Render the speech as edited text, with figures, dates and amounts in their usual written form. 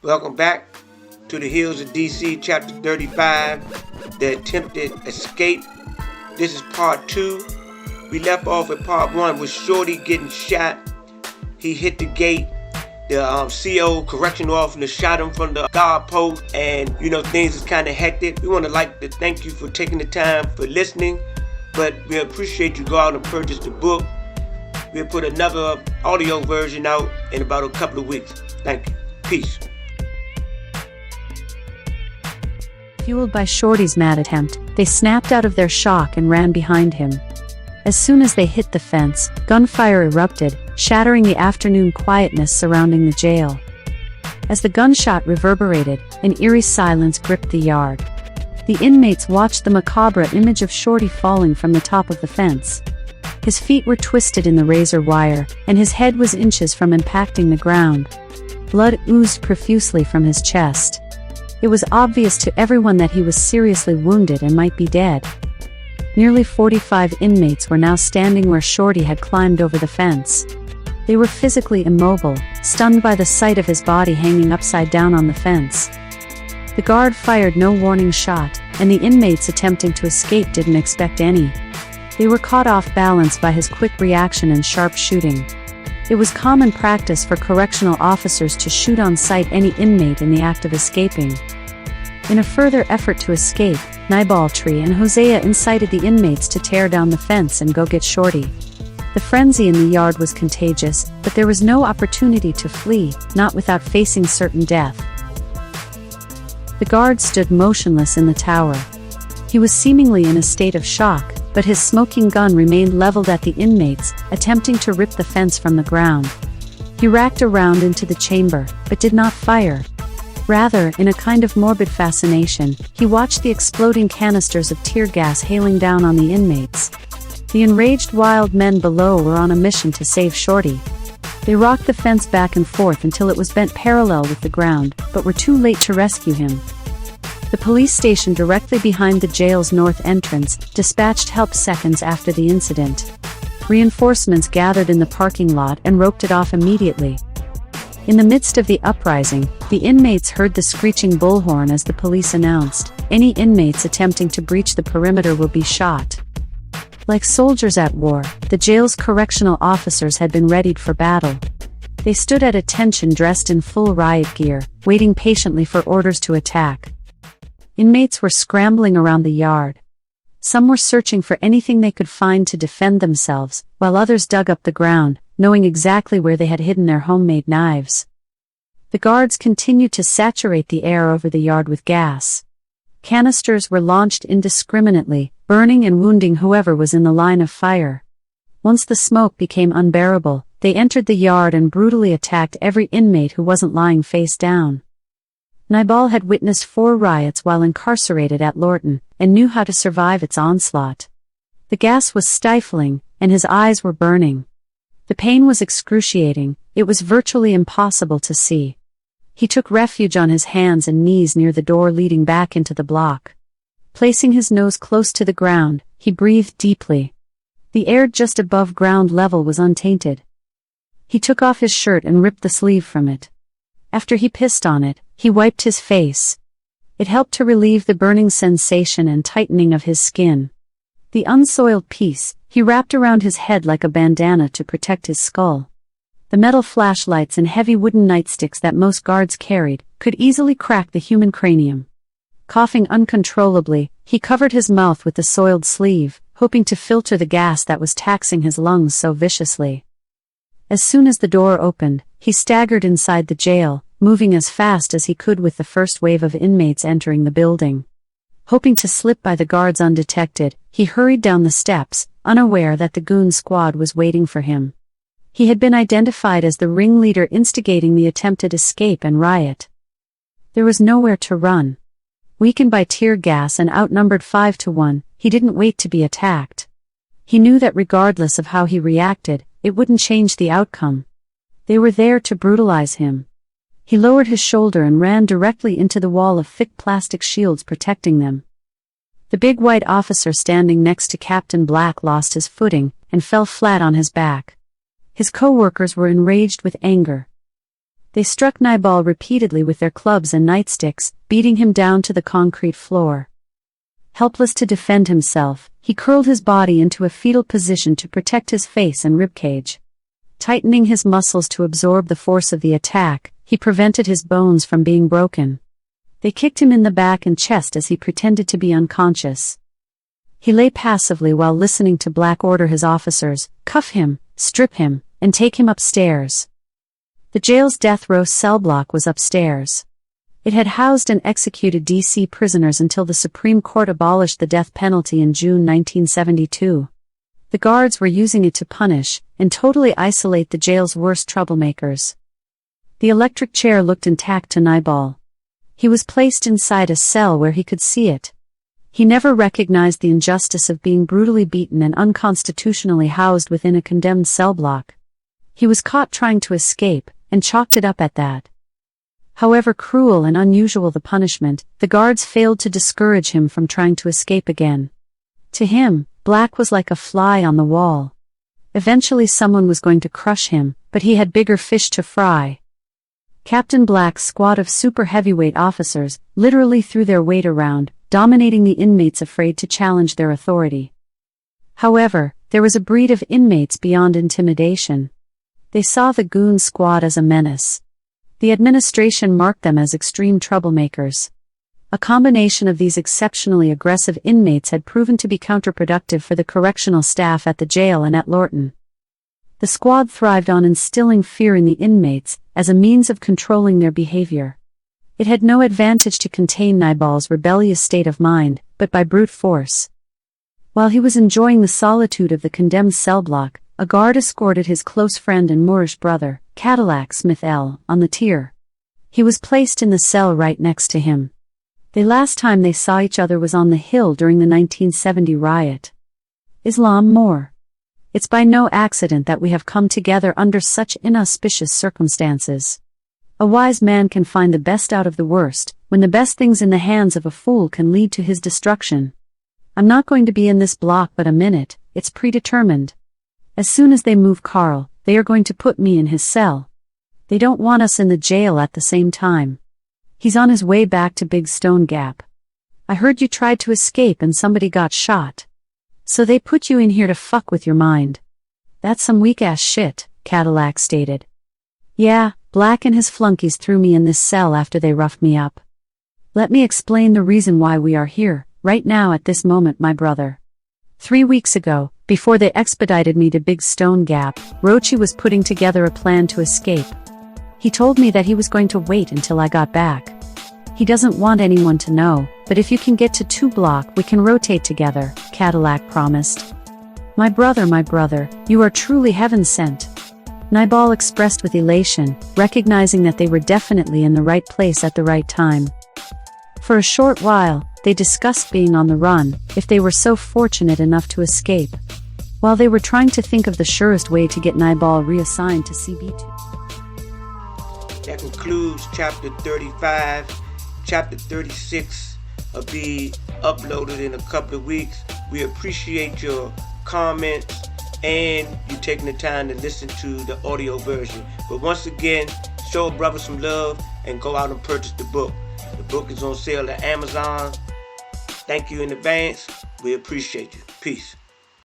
Welcome back to the Hills of DC, Chapter 35, The Attempted Escape. This is Part 2. We left off at Part 1 with Shorty getting shot. He hit the gate. The CO correctional officer shot him from the guard post, and things is kind of hectic. We want to thank you for taking the time for listening, but we appreciate you go out and purchase the book. We'll put another audio version out in about a couple of weeks. Thank you. Peace. Fueled by Shorty's mad attempt, they snapped out of their shock and ran behind him. As soon as they hit the fence, gunfire erupted, shattering the afternoon quietness surrounding the jail. As the gunshot reverberated, an eerie silence gripped the yard. The inmates watched the macabre image of Shorty falling from the top of the fence. His feet were twisted in the razor wire, and his head was inches from impacting the ground. Blood oozed profusely from his chest. It was obvious to everyone that he was seriously wounded and might be dead. Nearly 45 inmates were now standing where Shorty had climbed over the fence. They were physically immobile, stunned by the sight of his body hanging upside down on the fence. The guard fired no warning shot, and the inmates attempting to escape didn't expect any. They were caught off balance by his quick reaction and sharp shooting. It was common practice for correctional officers to shoot on sight any inmate in the act of escaping. In a further effort to escape, Nibaltree and Hosea incited the inmates to tear down the fence and go get Shorty. The frenzy in the yard was contagious, but there was no opportunity to flee, not without facing certain death. The guard stood motionless in the tower. He was seemingly in a state of shock, but his smoking gun remained leveled at the inmates, attempting to rip the fence from the ground. He racked around into the chamber, but did not fire. Rather, in a kind of morbid fascination, he watched the exploding canisters of tear gas hailing down on the inmates. The enraged wild men below were on a mission to save Shorty. They rocked the fence back and forth until it was bent parallel with the ground, but were too late to rescue him. The police station directly behind the jail's north entrance dispatched help seconds after the incident. Reinforcements gathered in the parking lot and roped it off immediately. In the midst of the uprising, the inmates heard the screeching bullhorn as the police announced, "Any inmates attempting to breach the perimeter will be shot." Like soldiers at war, the jail's correctional officers had been readied for battle. They stood at attention dressed in full riot gear, waiting patiently for orders to attack. Inmates were scrambling around the yard. Some were searching for anything they could find to defend themselves, while others dug up the ground, knowing exactly where they had hidden their homemade knives. The guards continued to saturate the air over the yard with gas. Canisters were launched indiscriminately, burning and wounding whoever was in the line of fire. Once the smoke became unbearable, they entered the yard and brutally attacked every inmate who wasn't lying face down. Nibal had witnessed 4 riots while incarcerated at Lorton, and knew how to survive its onslaught. The gas was stifling, and his eyes were burning. The pain was excruciating, it was virtually impossible to see. He took refuge on his hands and knees near the door leading back into the block. Placing his nose close to the ground, he breathed deeply. The air just above ground level was untainted. He took off his shirt and ripped the sleeve from it. After he pissed on it, he wiped his face. It helped to relieve the burning sensation and tightening of his skin. The unsoiled piece, he wrapped around his head like a bandana to protect his skull. The metal flashlights and heavy wooden nightsticks that most guards carried could easily crack the human cranium. Coughing uncontrollably, he covered his mouth with the soiled sleeve, hoping to filter the gas that was taxing his lungs so viciously. As soon as the door opened, he staggered inside the jail, moving as fast as he could with the first wave of inmates entering the building. Hoping to slip by the guards undetected, he hurried down the steps, unaware that the goon squad was waiting for him. He had been identified as the ringleader instigating the attempted escape and riot. There was nowhere to run. Weakened by tear gas and outnumbered 5 to 1, he didn't wait to be attacked. He knew that regardless of how he reacted, it wouldn't change the outcome. They were there to brutalize him. He lowered his shoulder and ran directly into the wall of thick plastic shields protecting them. The big white officer standing next to Captain Black lost his footing and fell flat on his back. His co-workers were enraged with anger. They struck Nybal repeatedly with their clubs and nightsticks, beating him down to the concrete floor. Helpless to defend himself, he curled his body into a fetal position to protect his face and ribcage. Tightening his muscles to absorb the force of the attack, he prevented his bones from being broken. They kicked him in the back and chest as he pretended to be unconscious. He lay passively while listening to Black order his officers, cuff him, strip him, and take him upstairs. The jail's death row cell block was upstairs. It had housed and executed D.C. prisoners until the Supreme Court abolished the death penalty in June 1972. The guards were using it to punish and totally isolate the jail's worst troublemakers. The electric chair looked intact to Nybal. He was placed inside a cell where he could see it. He never recognized the injustice of being brutally beaten and unconstitutionally housed within a condemned cell block. He was caught trying to escape, and chalked it up at that. However cruel and unusual the punishment, the guards failed to discourage him from trying to escape again. To him, Black was like a fly on the wall. Eventually someone was going to crush him, but he had bigger fish to fry. Captain Black's squad of super heavyweight officers literally threw their weight around, dominating the inmates afraid to challenge their authority. However, there was a breed of inmates beyond intimidation. They saw the goon squad as a menace. The administration marked them as extreme troublemakers. A combination of these exceptionally aggressive inmates had proven to be counterproductive for the correctional staff at the jail and at Lorton. The squad thrived on instilling fear in the inmates as a means of controlling their behavior. It had no advantage to contain Nybal's rebellious state of mind, but by brute force. While he was enjoying the solitude of the condemned cell block, a guard escorted his close friend and Moorish brother, Cadillac Smith L., on the tier. He was placed in the cell right next to him. The last time they saw each other was on the Hill during the 1970 riot. Islam Moore. It's by no accident that we have come together under such inauspicious circumstances. A wise man can find the best out of the worst, when the best things in the hands of a fool can lead to his destruction. I'm not going to be in this block but a minute, it's predetermined. As soon as they move Carl, they are going to put me in his cell. They don't want us in the jail at the same time. He's on his way back to Big Stone Gap. I heard you tried to escape and somebody got shot. So they put you in here to fuck with your mind. That's some weak-ass shit, Cadillac stated. Yeah, Black and his flunkies threw me in this cell after they roughed me up. Let me explain the reason why we are here, right now at this moment, my brother. 3 weeks ago, before they expedited me to Big Stone Gap, Rochi was putting together a plan to escape. He told me that he was going to wait until I got back. He doesn't want anyone to know, but if you can get to 2 block, we can rotate together, Cadillac promised. My brother, you are truly heaven sent. Nybal expressed with elation, recognizing that they were definitely in the right place at the right time. For a short while, they discussed being on the run, if they were so fortunate enough to escape. While they were trying to think of the surest way to get Nybal reassigned to CB2. That concludes chapter 35. Chapter 36 will be uploaded in a couple of weeks. We appreciate your comments and you taking the time to listen to the audio version. But once again, show a brother some love and go out and purchase the book. The book is on sale at Amazon. Thank you in advance. We appreciate you. Peace.